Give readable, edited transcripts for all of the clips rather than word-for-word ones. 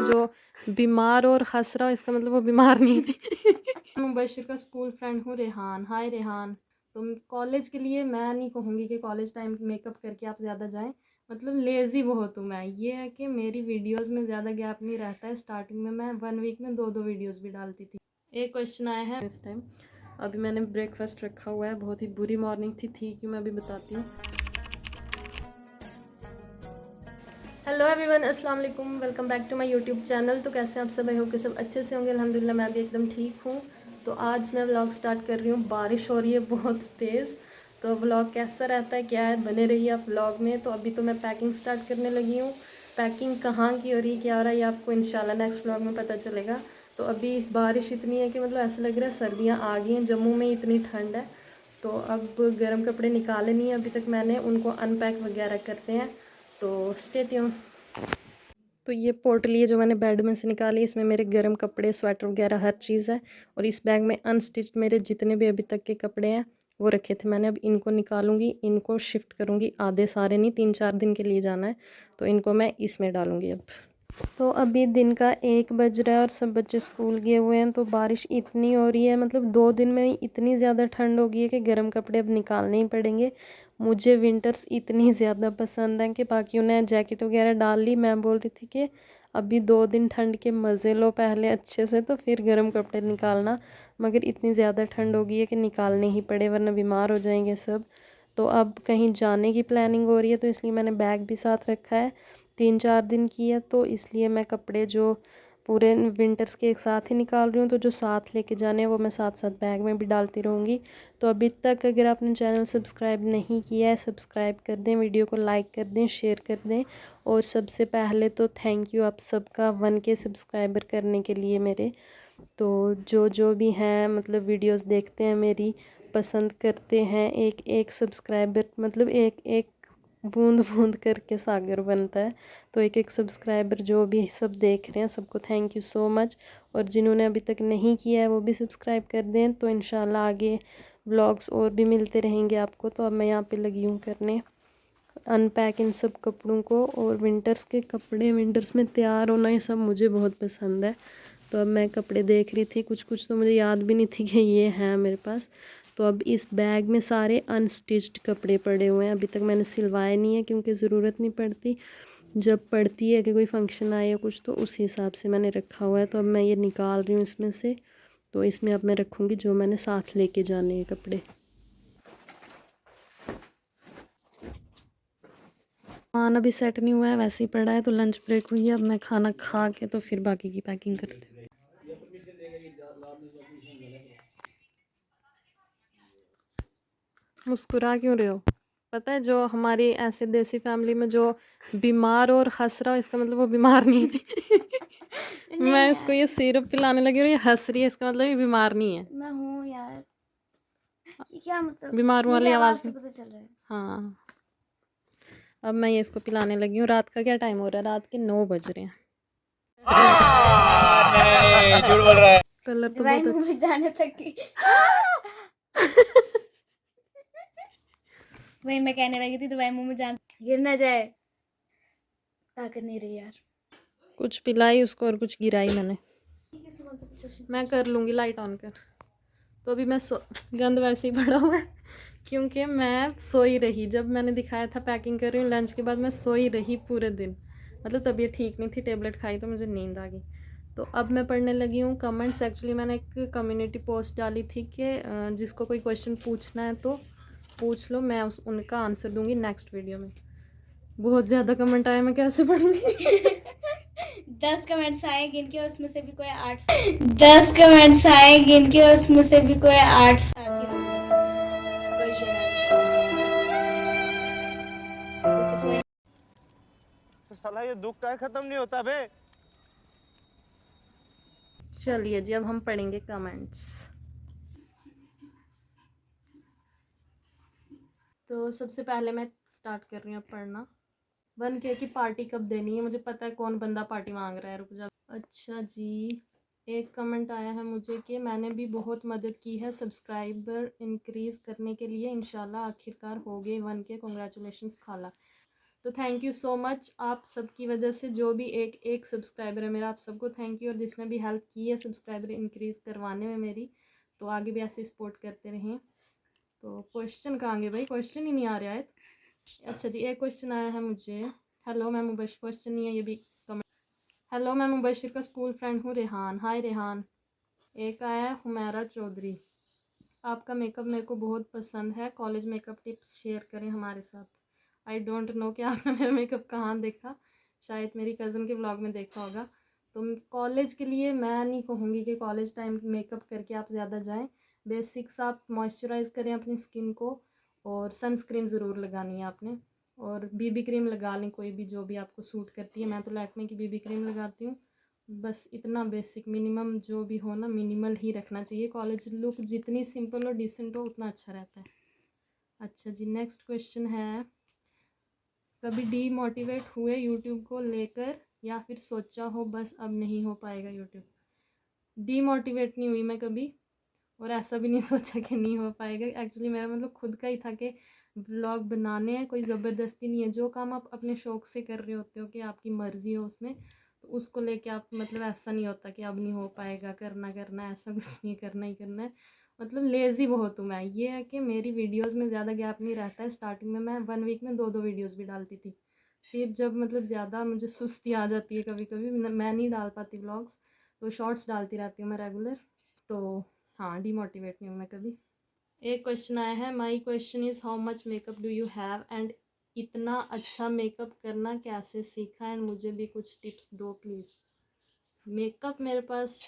जो बीमार और हंस रहा हो इसका मतलब वो बीमार नहीं है। मुबशिर का स्कूल फ्रेंड हूँ रेहान। हाय रेहान। तो कॉलेज के लिए मैं नहीं कहूँगी कि कॉलेज टाइम मेकअप करके आप ज़्यादा जाएं, मतलब लेज़ी बहुत हूँ मैं। ये है कि मेरी वीडियोस में ज़्यादा गैप नहीं रहता है। स्टार्टिंग में मैं 1 वीक में 2 वीडियोस भी डालती थी। एक क्वेश्चन आया है इस टाइम। अभी मैंने ब्रेकफास्ट रखा हुआ है, बहुत ही बुरी मॉर्निंग थी क्यों मैं अभी बताती हूँ। हेलो एवरीवन, अस्सलाम वालेकुम, welcome back to my YouTube channel. तो कैसे हैं आप सब? आई होप कि सब अच्छे से होंगे। अल्हम्दुलिल्लाह मैं भी एकदम ठीक हूँ। तो आज मैं व्लॉग स्टार्ट कर रही हूँ। बारिश हो रही है बहुत तेज़, तो व्लॉग कैसा रहता है क्या है, बने रहिए आप व्लॉग में। तो अभी तो मैं पैकिंग स्टार्ट करने लगी हूँ। पैकिंग कहाँ की हो रही है, क्या हो रहा है, ये आपको इंशाल्लाह नेक्स्ट व्लॉग में पता चलेगा। तो अभी बारिश इतनी है कि मतलब ऐसा लग रहा है सर्दियाँ आ गई हैं। जम्मू में इतनी ठंड है, तो अब गर्म कपड़े निकाले नहीं है अभी तक मैंने, उनको अनपैक वगैरह करते हैं। तो स्टे ट्यून। तो ये पोटली है जो मैंने बेड में से निकाली, इसमें मेरे गर्म कपड़े, स्वेटर वगैरह हर चीज़ है। और इस बैग में अनस्टिच्ड मेरे जितने भी अभी तक के कपड़े हैं वो रखे थे मैंने। अब इनको निकालूंगी, इनको शिफ्ट करूंगी, आधे सारे नहीं, 3-4 दिन के लिए जाना है, तो इनको मैं इसमें डालूंगी अब। तो अभी दिन का 1 बज रहा है और सब बच्चे स्कूल गए हुए हैं। तो बारिश इतनी हो रही है, मतलब 2 दिन में ही इतनी ज़्यादा ठंड हो गई है कि गर्म कपड़े अब निकालने ही पड़ेंगे। मुझे विंटर्स इतनी ज़्यादा पसंद हैं कि बाकियों ने जैकेट वगैरह डाल ली। मैं बोल रही थी कि अभी 2 दिन ठंड के मज़े लो पहले अच्छे से, तो फिर गर्म कपड़े निकालना। मगर इतनी ज़्यादा ठंड हो गई है कि निकालने ही पड़े, वरना बीमार हो जाएंगे सब। तो अब कहीं जाने की प्लानिंग हो रही है, तो इसलिए मैंने बैग भी साथ रखा है। 3-4 दिन की है, तो इसलिए मैं कपड़े जो पूरे विंटर्स के एक साथ ही निकाल रही हूँ। तो जो साथ लेके जाने हैं वो मैं साथ साथ बैग में भी डालती रहूँगी। तो अभी तक अगर आपने चैनल सब्सक्राइब नहीं किया है, सब्सक्राइब कर दें, वीडियो को लाइक कर दें, शेयर कर दें। और सबसे पहले तो थैंक यू आप सबका 1K सब्सक्राइबर करने के लिए मेरे। तो जो भी हैं, मतलब वीडियोस देखते हैं मेरी, पसंद करते हैं, एक एक सब्सक्राइबर मतलब एक एक बूंद बूंद करके सागर बनता है। तो एक एक सब्सक्राइबर जो भी सब देख रहे हैं, सबको थैंक यू सो मच। और जिन्होंने अभी तक नहीं किया है वो भी सब्सक्राइब कर दें। तो इंशाल्लाह आगे व्लॉग्स और भी मिलते रहेंगे आपको। तो अब मैं यहाँ पे लगी हूँ करने अनपैक इन सब कपड़ों को। और विंटर्स के कपड़े, विंटर्स में तैयार होना, ये सब मुझे बहुत पसंद है। तो अब मैं कपड़े देख रही थी, कुछ कुछ तो मुझे याद भी नहीं थी कि ये हैं मेरे पास। तो अब इस बैग में सारे अनस्टिच्ड कपड़े पड़े हुए हैं। अभी तक मैंने सिलवाए नहीं है क्योंकि ज़रूरत नहीं पड़ती। जब पड़ती है कि कोई फंक्शन आए या कुछ, तो उस हिसाब से मैंने रखा हुआ है। तो अब मैं ये निकाल रही हूँ इसमें से। तो इसमें अब मैं रखूँगी जो मैंने साथ लेके जाने हैं कपड़े। खाना भी सेट नहीं हुआ है, वैसे ही पड़ा है। तो लंच ब्रेक हुई है, अब मैं खाना खा के तो फिर बाकी की पैकिंग करती हूँ। मुस्कुरा क्यों रहे हो? पता है जो हमारी ऐसे देसी फैमिली में जो बीमार और हंस रहा हो इसका मतलब वो बीमार नहीं है। मैं इसको ये सिरप पिलाने लगी और ये हंस रही है, इसका मतलब ये बीमार नहीं है। मैं हूँ यार, ये क्या मतलब? बीमार मेरी वाली आवाज आवाज़ से नहीं। पता चल रहा है। हाँ, अब मैं ये इसको पिलाने लगी हूँ। रात का क्या टाइम हो रहा है? रात के 9 बज रहे हैं। नहीं, झूठ बोल रहा है। कलर तो दवाई बहुत मुंह में अच्छा। जाने तक की। वही मैं कहने लगी थी, दवाई मुंह में जान गिर ना जाए, ताकत नहीं रही यार। कुछ पिलाई उसको और कुछ गिराई मैंने। मैं कर लूँगी, लाइट ऑन कर। तो अभी मैं गंद वैसे ही पड़ा हुआ है क्योंकि मैं सोई रही। जब मैंने दिखाया था पैकिंग कर रही हूँ, लंच के बाद मैं सोई रही पूरे दिन। मतलब तबीयत ठीक नहीं थी, टेबलेट खाई तो मुझे नींद आ गई। तो अब मैं पढ़ने लगी हूँ कमेंट्स। एक्चुअली मैंने एक कम्युनिटी पोस्ट डाली थी कि जिसको कोई क्वेश्चन पूछना है तो पूछ लो, मैं उनका आंसर दूंगी नेक्स्ट वीडियो में। बहुत ज़्यादा कमेंट आए, मैं कैसे पढ़ूंगी? 10 कमेंट्स आए गिन के, उसमें से भी कोई 8 10 कमेंट्स आए गिन के, उसमें से भी कोई 8 साथी होंगे। कोई शरारत साला ये दुख का खत्म नहीं होता बे। चलिए जी, अब हम पढ़ेंगे कमेंट्स। तो सबसे पहले मैं स्टार्ट कर रही हूँ पढ़ना। 1K की पार्टी कब देनी है? मुझे पता है कौन बंदा पार्टी मांग रहा है, रुक जा। अच्छा जी, एक कमेंट आया है मुझे कि मैंने भी बहुत मदद की है सब्सक्राइबर इंक्रीज़ करने के लिए, इंशाल्लाह आखिरकार हो गए 1K, कॉन्ग्रेचुलेशंस खाला। तो थैंक यू सो मच, आप सबकी वजह से जो भी एक सब्सक्राइबर है मेरा, आप सबको थैंक यू। और जिसने भी हेल्प की है सब्सक्राइबर इंक्रीज़ करवाने में मेरी, तो आगे भी ऐसे सपोर्ट करते रहें। तो क्वेश्चन कहाँ गए भाई, क्वेश्चन ही नहीं आ रहा है। अच्छा जी, एक क्वेश्चन आया है मुझे। हेलो मैं मुबशिर, क्वेश्चन नहीं है ये भी कमेंट। हेलो मैं मुबशिर का स्कूल फ्रेंड हूँ रेहान। हाय रेहान। एक आया है हुमैरा चौधरी, आपका मेकअप मेरे को बहुत पसंद है, कॉलेज मेकअप टिप्स शेयर करें हमारे साथ। आई डोंट नो कि आपने मेरा मेकअप कहाँ देखा, शायद मेरी कज़न के व्लॉग में देखा होगा। तो कॉलेज के लिए मैं नहीं कहूँगी कि कॉलेज टाइम मेकअप करके आप ज़्यादा जाएं। बेसिक्स आप मॉइस्चराइज़ करें अपनी स्किन को, और सनस्क्रीन ज़रूर लगानी है आपने, और बीबी क्रीम लगा लें कोई भी जो भी आपको सूट करती है। मैं तो लैक्मे की बीबी क्रीम लगाती हूँ। बस इतना बेसिक मिनिमम जो भी हो ना, मिनिमल ही रखना चाहिए। कॉलेज लुक जितनी सिंपल और डिसेंट हो उतना अच्छा रहता है। अच्छा जी, नेक्स्ट क्वेश्चन है, कभी डीमोटिवेट हुए यूट्यूब को लेकर, या फिर सोचा हो बस अब नहीं हो पाएगा यूट्यूब? डीमोटिवेट नहीं हुई मैं कभी, और ऐसा भी नहीं सोचा कि नहीं हो पाएगा। एक्चुअली मेरा मतलब खुद का ही था कि व्लॉग बनाने हैं, कोई ज़बरदस्ती नहीं है। जो काम आप अपने शौक़ से कर रहे होते हो कि आपकी मर्ज़ी हो उसमें, तो उसको लेके आप मतलब ऐसा नहीं होता कि अब नहीं हो पाएगा, करना ऐसा कुछ नहीं, करना ही करना है। मतलब लेज़ी बहुत हूँ मैं। ये है कि मेरी वीडियोस में ज़्यादा गैप नहीं रहता है। स्टार्टिंग में मैं 1 वीक में 2 वीडियोस भी डालती थी। फिर जब मतलब ज़्यादा मुझे सुस्ती आ जाती है कभी कभी, मैं नहीं डाल पाती व्लॉग्स, तो शॉर्ट्स डालती रहती हूँ मैं रेगुलर। तो हाँ, डीमोटिवेट नहीं हूँ मैं कभी। एक क्वेश्चन आया है, my question is how much makeup do you have, and इतना अच्छा मेकअप करना कैसे सीखा, एंड मुझे भी कुछ टिप्स दो प्लीज़। मेकअप मेरे पास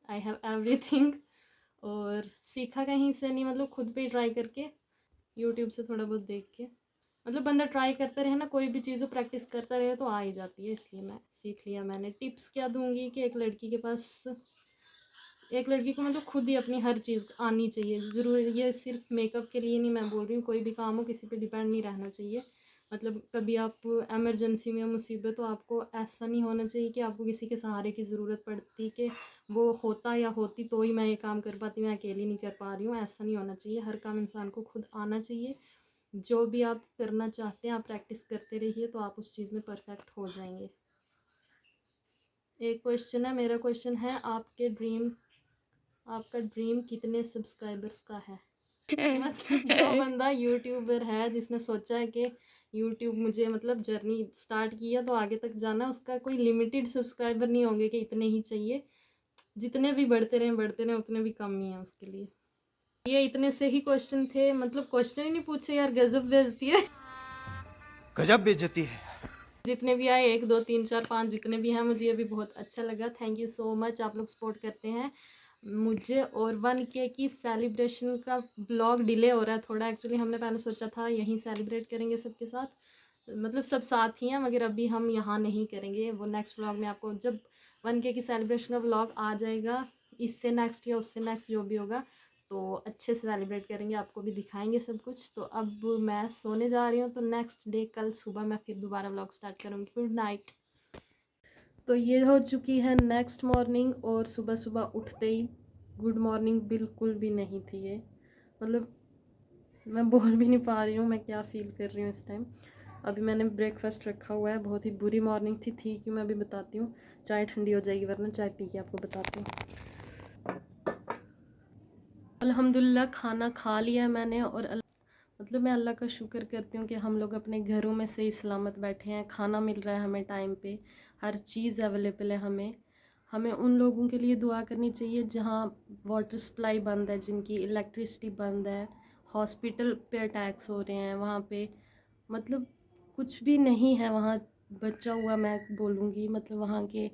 आई हैव एवरीथिंग, और सीखा कहीं से नहीं, मतलब खुद पे ही ट्राई करके, यूट्यूब से थोड़ा बहुत देख के। मतलब बंदा ट्राई करता रहे ना, कोई भी चीज़ प्रैक्टिस करता रहे तो आ ही जाती है, इसलिए मैं सीख लिया मैंने। टिप्स क्या दूंगी कि एक लड़की के पास, एक लड़की को मतलब खुद ही अपनी हर चीज़ आनी चाहिए। ज़रूर ये सिर्फ मेकअप के लिए नहीं मैं बोल रही हूँ, कोई भी काम हो किसी पे डिपेंड नहीं रहना चाहिए। मतलब कभी आप एमरजेंसी में मुसीबत हो, आपको ऐसा नहीं होना चाहिए कि आपको किसी के सहारे की ज़रूरत पड़ती कि वो होता या होती तो ही मैं ये काम कर पाती, मैं अकेली नहीं कर पा रही हूँ। ऐसा नहीं होना चाहिए, हर काम इंसान को खुद आना चाहिए। जो भी आप करना चाहते हैं आप प्रैक्टिस करते रहिए, तो आप उस चीज़ में परफेक्ट हो जाएंगे। एक क्वेश्चन है, मेरा क्वेश्चन है, आपका ड्रीम कितने सब्सक्राइबर्स का है? मतलब जो बंदा यूट्यूबर है, जिसने सोचा है कि यूट्यूब मुझे मतलब जर्नी स्टार्ट किया तो आगे तक जाना, उसका कोई लिमिटेड सब्सक्राइबर नहीं होंगे कि इतने ही चाहिए। जितने भी बढ़ते रहें उतने भी कम ही है उसके लिए। ये इतने से ही क्वेश्चन थे, मतलब क्वेश्चन ही नहीं पूछे यार, गजब बेइज्जती है। गजब बेइज्जती है। जितने भी आए 1 2 3 4 5 जितने भी हैं, मुझे ये भी बहुत अच्छा लगा। थैंक यू सो मच, आप लोग सपोर्ट करते हैं मुझे। और 1K की सेलिब्रेशन का ब्लॉग डिले हो रहा है थोड़ा। एक्चुअली हमने पहले सोचा था यहीं सेलिब्रेट करेंगे सबके साथ, मतलब सब साथ ही हैं, मगर अभी हम यहाँ नहीं करेंगे। वो नेक्स्ट व्लॉग में आपको, जब 1K की सेलिब्रेशन का व्लॉग आ जाएगा, इससे नेक्स्ट या उससे नेक्स्ट जो भी होगा, तो अच्छे से सेलिब्रेट करेंगे, आपको भी दिखाएंगे सब कुछ। तो अब मैं सोने जा रही हूँ, तो नेक्स्ट डे कल सुबह मैं फिर दोबारा व्लॉग स्टार्ट करूँगी। Good night. तो ये हो चुकी है नेक्स्ट मॉर्निंग, और सुबह सुबह उठते ही गुड मॉर्निंग बिल्कुल भी नहीं थी ये। मतलब मैं बोल भी नहीं पा रही हूँ मैं क्या फ़ील कर रही हूँ इस टाइम। अभी मैंने ब्रेकफास्ट रखा हुआ है, बहुत ही बुरी मॉर्निंग थी कि मैं अभी बताती हूँ, चाय ठंडी हो जाएगी, वरना चाय पी के आपको बताती हूँ। अल्हम्दुलिल्लाह खाना खा लिया है मैंने, और मतलब मैं अल्लाह का शुक्र करती हूँ कि हम लोग अपने घरों में सही सलामत बैठे हैं, खाना मिल रहा है हमें टाइम पे, हर चीज़ अवेलेबल है हमें। हमें उन लोगों के लिए दुआ करनी चाहिए जहाँ वाटर सप्लाई बंद है, जिनकी इलेक्ट्रिसिटी बंद है, हॉस्पिटल पे अटैक्स हो रहे हैं, वहाँ पे मतलब कुछ भी नहीं है वहाँ बचा हुआ, मैं बोलूँगी। मतलब वहाँ के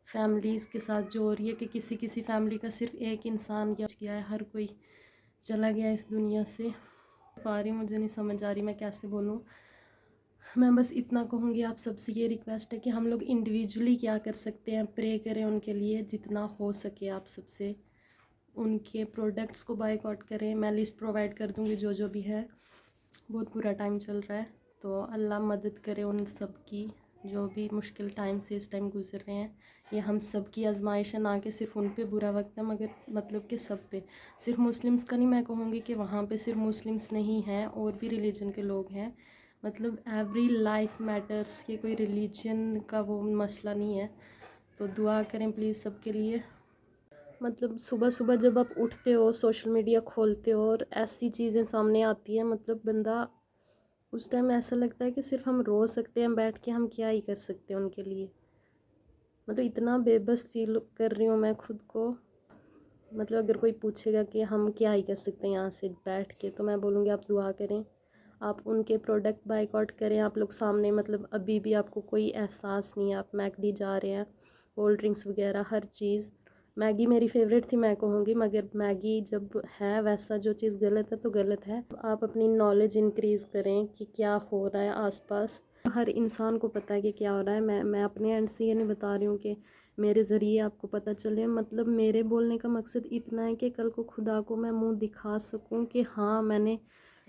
फैमिलीज़ के साथ जो हो रही है कि किसी किसी फैमिली का सिर्फ एक इंसान गया है, हर कोई चला गया इस दुनिया से। पा रही मुझे नहीं समझ आ रही मैं कैसे बोलूँ। मैं बस इतना कहूँगी, आप सबसे ये रिक्वेस्ट है कि हम लोग इंडिविजुअली क्या कर सकते हैं, प्रे करें उनके लिए जितना हो सके। आप सबसे उनके प्रोडक्ट्स को बायकॉट करें, मैं लिस्ट प्रोवाइड कर दूँगी जो जो भी है। बहुत बुरा टाइम चल रहा है, तो अल्लाह मदद करे उन सब की जो भी मुश्किल टाइम से इस टाइम गुजर रहे हैं। ये हम सब की आजमाइश है, ना कि सिर्फ उन पे बुरा वक्त है, मगर मतलब कि सब पे। सिर्फ मुस्लिम्स का नहीं मैं कहूँगी कि वहाँ पे सिर्फ मुस्लिम्स नहीं हैं, और भी रिलीजन के लोग हैं। मतलब एवरी लाइफ मैटर्स, ये कोई रिलीजन का वो मसला नहीं है। तो दुआ करें प्लीज़ सबके लिए। मतलब सुबह सुबह जब आप उठते हो, सोशल मीडिया खोलते हो और ऐसी चीज़ें सामने आती हैं, मतलब बंदा उस टाइम ऐसा लगता है कि सिर्फ हम रो सकते हैं बैठ के, हम क्या ही कर सकते हैं उनके लिए। मतलब इतना बेबस फील कर रही हूँ मैं खुद को। मतलब अगर कोई पूछेगा कि हम क्या ही कर सकते हैं यहाँ से बैठ के, तो मैं बोलूँगी आप दुआ करें, आप उनके प्रोडक्ट बाइकआउट करें। आप लोग सामने, मतलब अभी भी आपको कोई एहसास नहीं है, आप मैकडी जा रहे हैं, कोल्ड ड्रिंक्स वगैरह हर चीज़। मैगी मेरी फेवरेट थी मैं कहूँगी, मगर मैगी जब है वैसा जो चीज़ गलत है तो गलत है। आप अपनी नॉलेज इंक्रीज़ करें कि क्या हो रहा है आसपास। हर इंसान को पता है कि क्या हो रहा है। मैं अपने एंड से ये नहीं बता रही हूँ कि मेरे ज़रिए आपको पता चले। मतलब मेरे बोलने का मकसद इतना है कि कल को खुदा को मैं मुंह दिखा सकूं कि हाँ, मैंने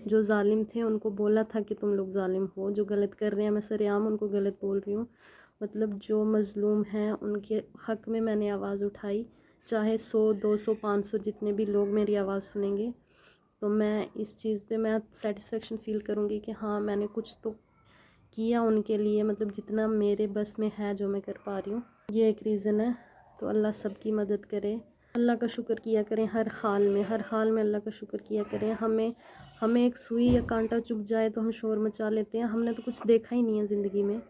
जो जालिम थे उनको बोला था कि तुम लोग जालिम हो। जो गलत कर रहे हैं मैं सरेआम उनको गलत बोल रही हूँ। मतलब जो मज़लूम हैं उनके हक़ में मैंने आवाज़ उठाई, चाहे 100 200 500 जितने भी लोग मेरी आवाज़ सुनेंगे, तो मैं इस चीज़ पे मैं सेटिस्फेक्शन फ़ील करूँगी कि हाँ, मैंने कुछ तो किया उनके लिए। मतलब जितना मेरे बस में है जो मैं कर पा रही हूँ, ये एक रीज़न है। तो अल्लाह सबकी मदद करे। अल्लाह का शुक्र किया करें हर हाल में, हर हाल में अल्लाह का शुक्र किया करें। हमें एक सुई या कांटा चुभ जाए तो हम शोर मचा लेते हैं। हमने तो कुछ देखा ही नहीं है ज़िंदगी में।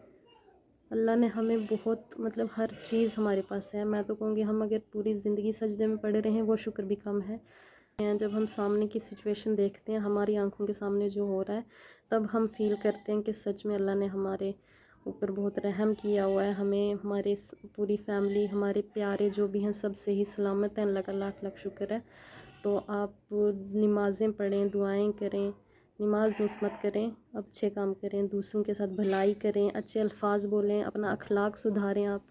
अल्लाह ने हमें बहुत, मतलब हर चीज़ हमारे पास है। मैं तो कहूँगी हम अगर पूरी ज़िंदगी सजदे में पड़े रहें वो शुक्र भी कम है। जब हम सामने की सिचुएशन देखते हैं, हमारी आंखों के सामने जो हो रहा है, तब हम फील करते हैं कि सच में अल्लाह ने हमारे ऊपर बहुत रहम किया हुआ है। हमें, हमारे पूरी फैमिली, हमारे प्यारे जो भी हैं सब सही सलामत हैं। अल्लाह का लाख लाख शुक्र है। तो आप नमाज़ें पढ़ें, दुआएं करें, नमाज मिस मत करें, अच्छे काम करें, दूसरों के साथ भलाई करें, अच्छे अल्फाज बोलें, अपना अखलाक सुधारें आप।